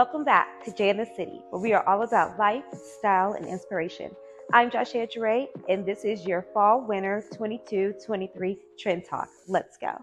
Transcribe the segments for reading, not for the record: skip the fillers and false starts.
Welcome back to Jay in the City, where we are all about life, style, and inspiration. I'm Joshua Jure, and this is your Fall Winter 22-23 Trend Talk. Let's go.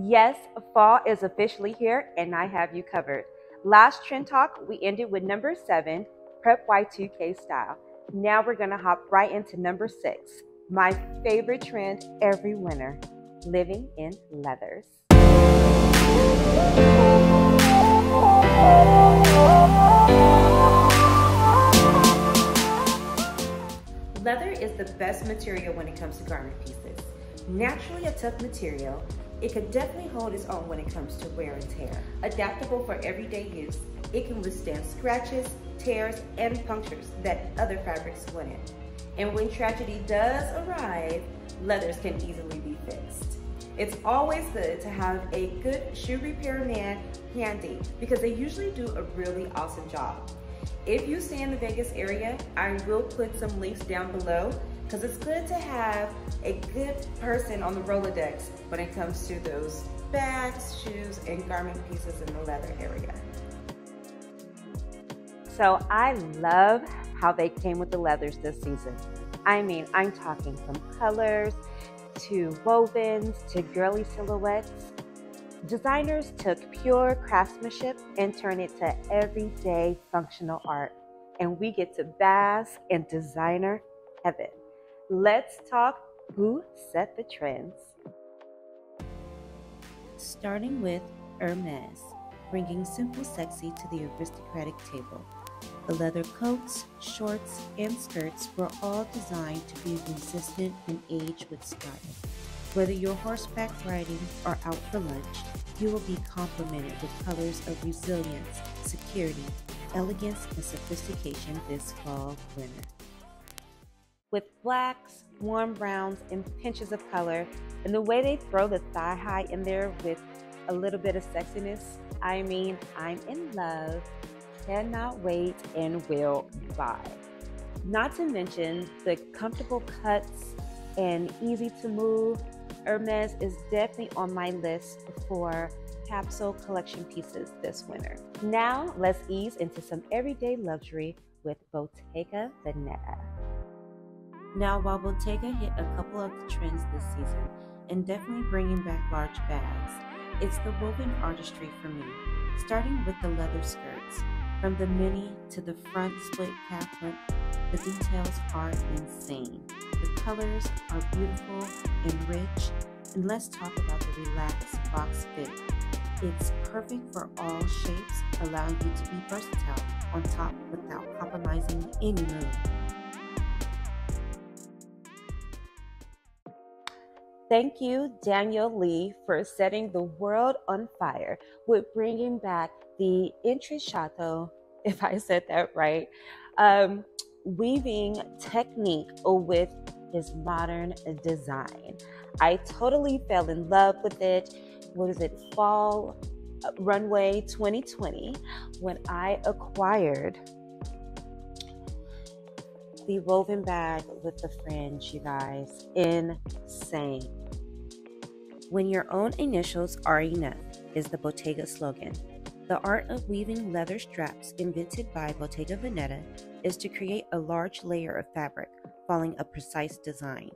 Yes, fall is officially here, and I have you covered. Last Trend Talk, we ended with number 7, Prep Y2K style. Now we're going to hop right into number 6, my favorite trend every winter, living in leathers. Leather is the best material when it comes to garment pieces. Naturally a tough material, it can definitely hold its own when it comes to wear and tear. Adaptable for everyday use, it can withstand scratches, tears, and punctures that other fabrics wouldn't. And when tragedy does arrive, leathers can easily be fixed. It's always good to have a good shoe repair man handy because they usually do a really awesome job. If you stay in the Vegas area, I will put some links down below because it's good to have a good person on the Rolodex when it comes to those bags, shoes, and garment pieces in the leather area. So I love how they came with the leathers this season. I mean, I'm talking from colors to wovens to girly silhouettes. Designers took pure craftsmanship and turned it to everyday functional art, and we get to bask in designer heaven. Let's talk who set the trends. Starting with HERME'S, bringing simple sexy to the aristocratic table. The leather coats, shorts, and skirts were all designed to be consistent and age with style. Whether you're horseback riding or out for lunch, you will be complimented with colors of resilience, security, elegance, and sophistication this fall winter. With blacks, warm browns, and pinches of color, and the way they throw the thigh high in there with a little bit of sexiness, I mean, I'm in love, cannot wait, and will buy. Not to mention the comfortable cuts and easy to move. HERME'S is definitely on my list for capsule collection pieces this winter. Now let's ease into some everyday luxury with BOTTEGA VENETA. Now while BOTTEGA hit a couple of the trends this season and definitely bringing back large bags, it's the woven artistry for me, starting with the leather skirts. From the mini to the front split calf length, the details are insane. The colors are beautiful and rich, and let's talk about the relaxed box fit. It's perfect for all shapes, allowing you to be versatile on top without compromising any mood. Thank you, Daniel Lee, for setting the world on fire with bringing back the intrecciato, if I said that right, weaving technique with his modern design. I totally fell in love with it. What is it? Fall Runway 2020 when I acquired the woven bag with the fringe, you guys. Insane. When your own initials are enough is the BOTTEGA slogan. The art of weaving leather straps invented by BOTTEGA VENETA is to create a large layer of fabric following a precise design,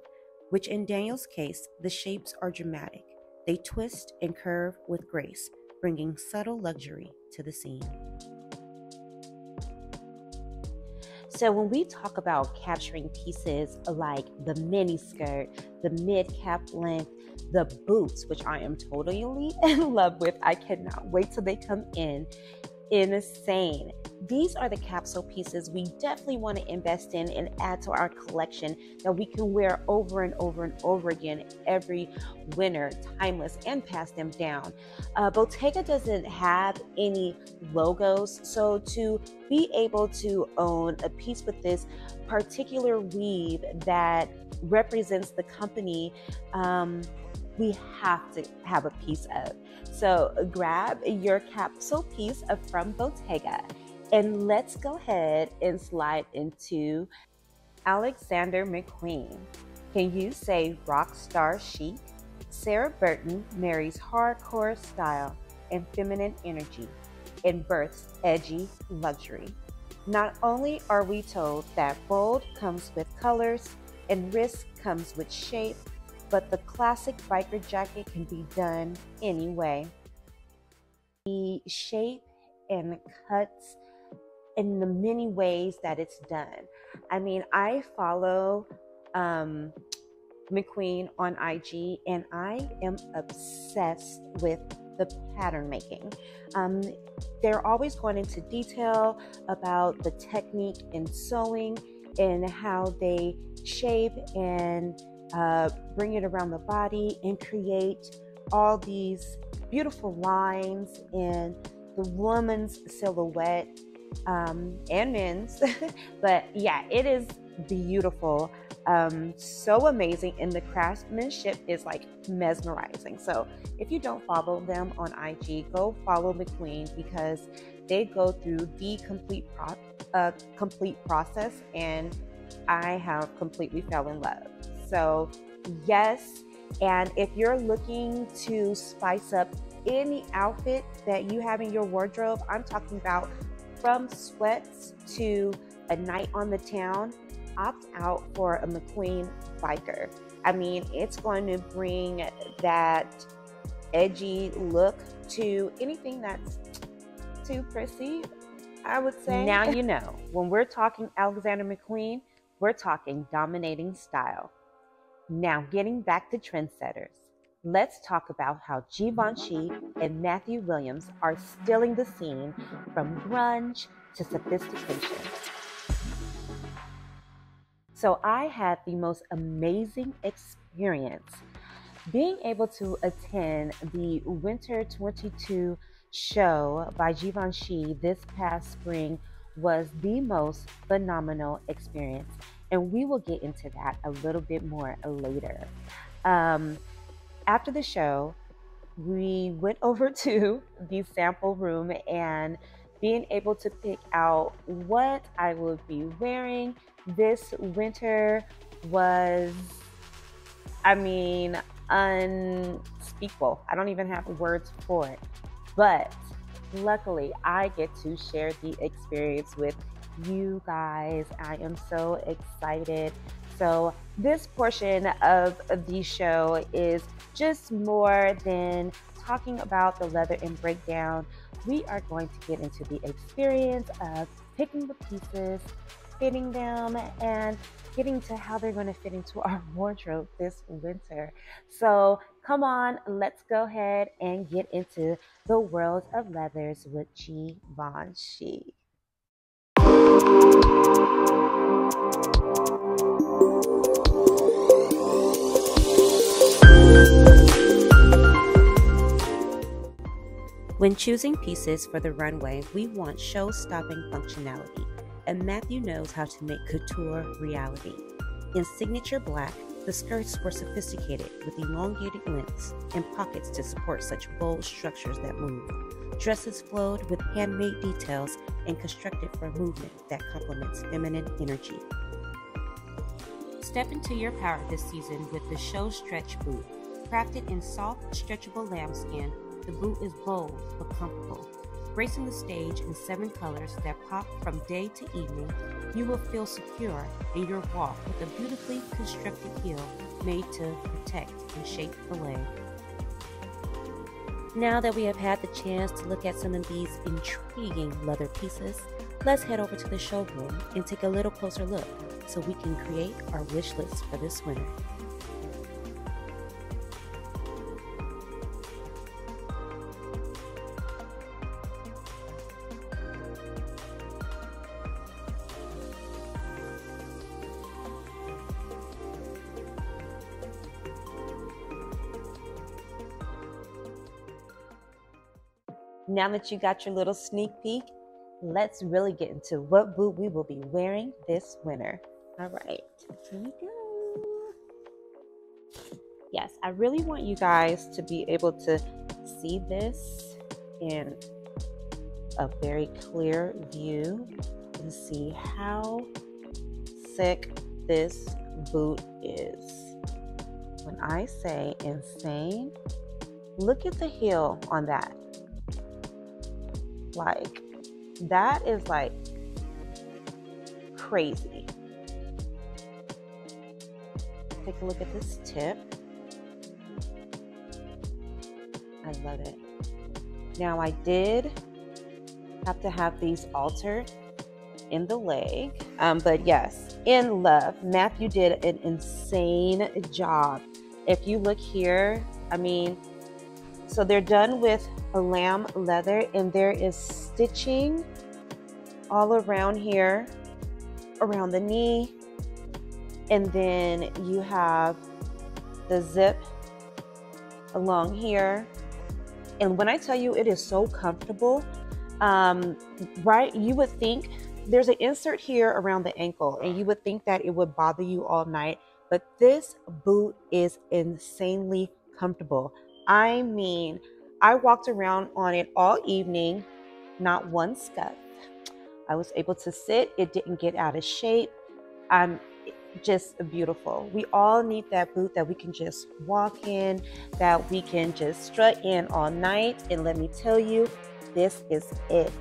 which in Daniel's case, the shapes are dramatic. They twist and curve with grace, bringing subtle luxury to the scene. So when we talk about capturing pieces like the mini skirt, the mid-cap length, the boots, which I am totally in love with, I cannot wait till they come in, insane. These are the capsule pieces we definitely want to invest in and add to our collection that we can wear over and over and over again every winter, timeless, and pass them down. Bottega doesn't have any logos, so to be able to own a piece with this particular weave that represents the company, we have to have a piece of. So grab your capsule piece from Bottega and let's go ahead and slide into Alexander McQueen. Can you say rock star chic? Sarah Burton marries hardcore style and feminine energy and births edgy luxury. Not only are we told that bold comes with colors and risk comes with shape, but the classic biker jacket can be done anyway. The shape and cuts in the many ways that it's done. I mean, I follow McQueen on IG and I am obsessed with the pattern making. They're always going into detail about the technique in sewing and how they shape and bring it around the body and create all these beautiful lines in the woman's silhouette and men's. But yeah, it is beautiful. So amazing, and the craftsmanship is like mesmerizing. So if you don't follow them on IG, go follow McQueen because they go through the complete process, and I have completely fell in love. So yes, and if you're looking to spice up any outfit that you have in your wardrobe, I'm talking about from sweats to a night on the town, opt out for a McQueen biker. I mean, it's going to bring that edgy look to anything that's too prissy, I would say. Now you know, when we're talking Alexander McQueen, we're talking dominating style. Now getting back to trendsetters, let's talk about how Givenchy and Matthew Williams are stealing the scene from grunge to sophistication. So I had the most amazing experience being able to attend the Winter 22 show by Givenchy this past spring. Was the most phenomenal experience, and we will get into that a little bit more later. After the show, we went over to the sample room and being able to pick out what I would be wearing this winter was, I mean, unspeakable. I don't even have words for it. But luckily, I get to share the experience with you guys. I am so excited. So this portion of the show is just more than talking about the leather and breakdown. We are going to get into the experience of picking the pieces, fitting them, and getting to how they're going to fit into our wardrobe this winter. So come on, let's go ahead and get into the world of leathers with Givenchy. When choosing pieces for the runway, we want show-stopping functionality, and Matthew knows how to make couture reality. In signature black, the skirts were sophisticated with elongated lengths and pockets to support such bold structures that move. Dresses flowed with handmade details and constructed for movement that complements feminine energy. Step into your power this season with the Show Stretch Boot. Crafted in soft, stretchable lambskin, the boot is bold but comfortable. Gracing the stage in 7 colors that pop from day to evening, you will feel secure in your walk with a beautifully constructed heel made to protect and shape the leg. Now that we have had the chance to look at some of these intriguing leather pieces, let's head over to the showroom and take a little closer look so we can create our wish list for this winter. now that you got your little sneak peek, let's really get into what boot we will be wearing this winter. All right, here we go. Yes, I really want you guys to be able to see this in a very clear view and see how sick this boot is. When I say insane, look at the heel on that. Like, that is like crazy. Take a look at this tip. I love it. Now, I did have to have these altered in the leg, but yes, in love. Matthew did an insane job. If you look here, I mean, so they're done with a lamb leather, and there is stitching all around here, around the knee, and then you have the zip along here. And when I tell you it is so comfortable, right, you would think there's an insert here around the ankle, and you would think that it would bother you all night, but this boot is insanely comfortable. I mean, I walked around on it all evening, not one scuff. I was able to sit, it didn't get out of shape. Just beautiful. We all need that boot that we can just walk in, that we can just strut in all night. And let me tell you, this is it.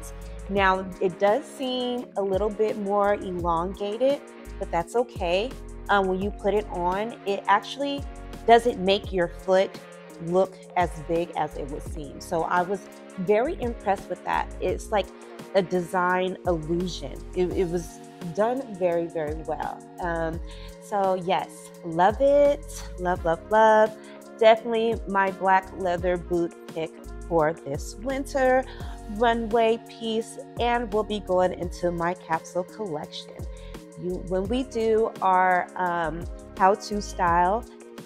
Now, it does seem a little bit more elongated, but that's okay. When you put it on, it actually doesn't make your foot look as big as it would seem. So I was very impressed with that. It's like a design illusion. It was done very, very well. So yes, love it. Love, love, love. Definitely my black leather boot pick for this winter runway piece, and we'll be going into my capsule collection. When we do our how-to style,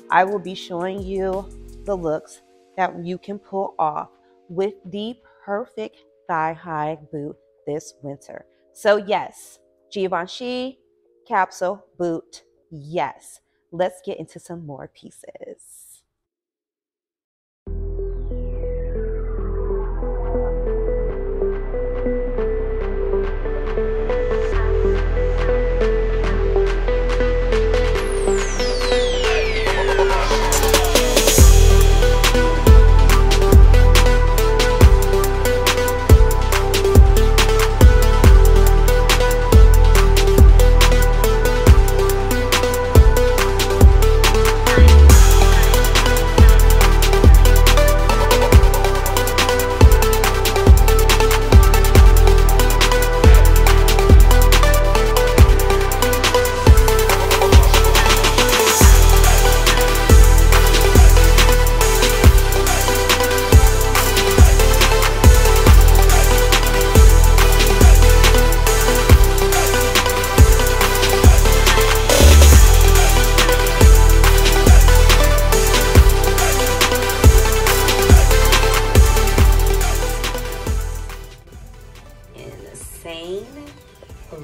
I will be showing you the looks that you can pull off with the perfect thigh-high boot this winter. So yes, Givenchy capsule boot, yes. Let's get into some more pieces.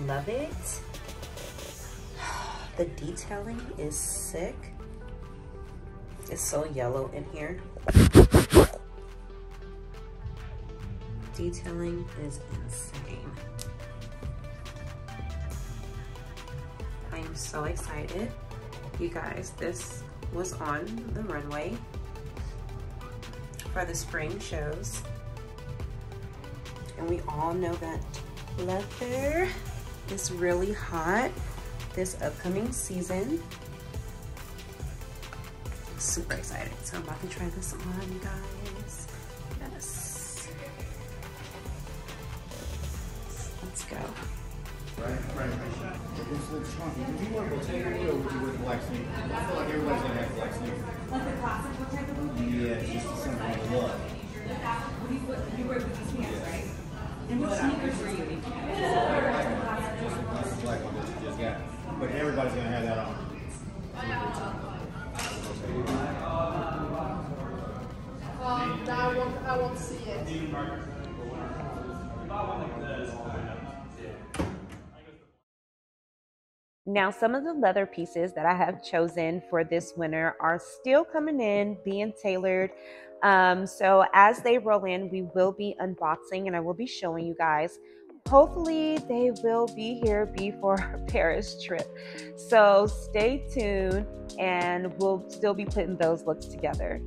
Love it. The detailing is sick. It's so yellow in here. Detailing is insane. I am so excited. You guys, this was on the runway for the spring shows. And we all know that leather is really hot this upcoming season. Super excited. So I'm about to try this on, you guys. Yes. Let's go. Right. It's a little chunky. Would you wear Bottega or would you wear the black sneakers? I feel like everybody's gonna have black sneakers. Like the classic Bottega boot? Yeah, it's just something I love. You wear boots pants, right? And what sneakers were you? Just black one that you just got. But everybody's gonna have that on. I won't see it. Now, some of the leather pieces that I have chosen for this winter are still coming in, being tailored. So as they roll in, we will be unboxing and I will be showing you guys. Hopefully they will be here before our Paris trip. So stay tuned and we'll still be putting those looks together.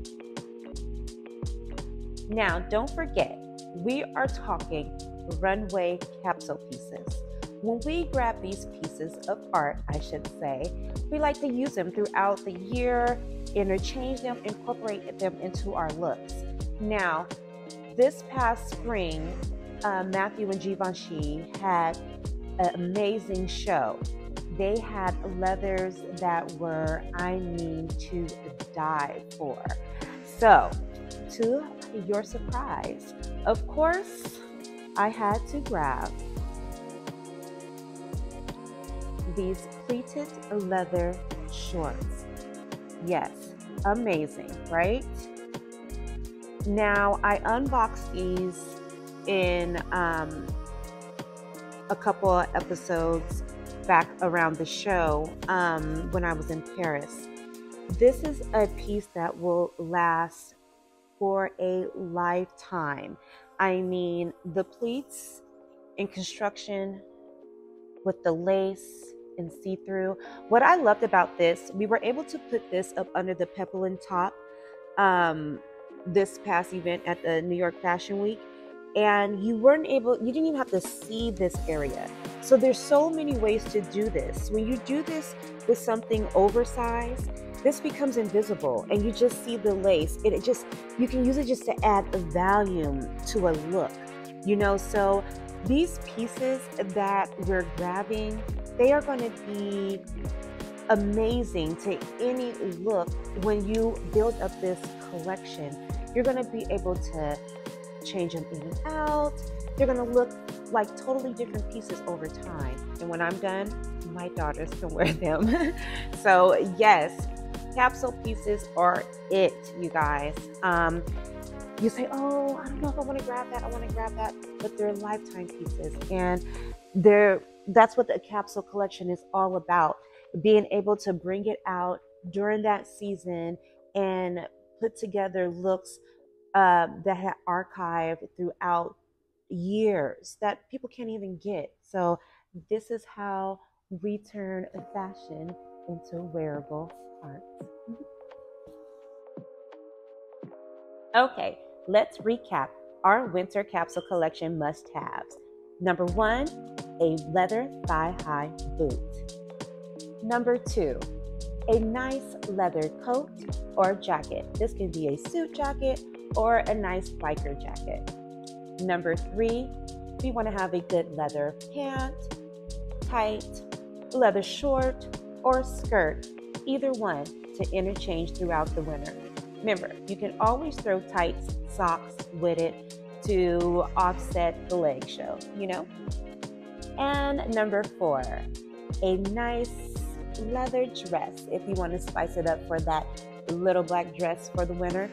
Now, don't forget, we are talking runway capsule pieces. When we grab these pieces of art, I should say, we like to use them throughout the year, interchange them, incorporate them into our looks. Now, this past spring, Matthew and Givenchy had an amazing show. They had leathers that were, I mean, to die for. So, to your surprise, of course, I had to grab these pleated leather shorts. Yes, amazing, right? Now, I unboxed these in a couple of episodes back around the show when I was in Paris. This is a piece that will last for a lifetime. I mean, the pleats in construction with the lace and see-through. What I loved about this, we were able to put this up under the peplum top this past event at the New York Fashion Week, and you didn't even have to see this area. So there's so many ways to do this. When you do this with something oversized, this becomes invisible and you just see the lace. You can use it just to add a volume to a look, you know? So these pieces that we're grabbing, they are going to be amazing to any look. When you build up this collection, you're going to be able to change them in and out. They're going to look like totally different pieces over time. And when I'm done, my daughters can wear them. So yes, capsule pieces are it, you guys. You say, oh, I don't know if I want to grab that, I want to grab that, but they're lifetime pieces. And that's what the capsule collection is all about, being able to bring it out during that season and put together looks that have archived throughout years that people can't even get. So this is how we turn fashion into wearable art. Okay, let's recap our winter capsule collection must-haves. Number 1, a leather thigh-high boot. Number 2, a nice leather coat or jacket. This can be a suit jacket or a nice biker jacket. Number 3, we want to have a good leather pant, tight, leather short, or skirt, either one, to interchange throughout the winter. Remember, you can always throw tights, socks with it to offset the leg show, you know? And number 4, a nice leather dress. If you want to spice it up for that little black dress for the winter,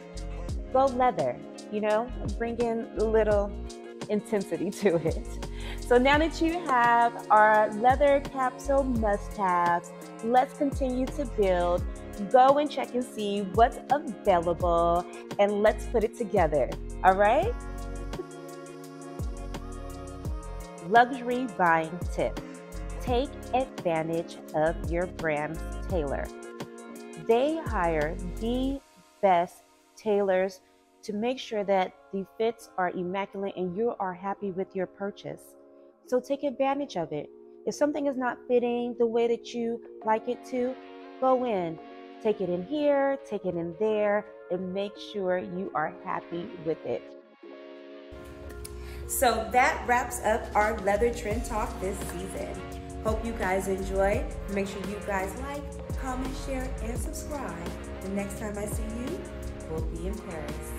go leather, you know? Bring in a little intensity to it. So now that you have our leather capsule must-haves, let's continue to build. Go and check and see what's available and let's put it together, all right? Luxury buying tip. Take advantage of your brand's tailor. They hire the best tailors to make sure that the fits are immaculate and you are happy with your purchase. So take advantage of it. If something is not fitting the way that you like it to, go in, take it in here, take it in there, and make sure you are happy with it. So that wraps up our leather trend talk this season. Hope you guys enjoyed. Make sure you guys like, comment, share, and subscribe. The next time I see you, we'll be in Paris.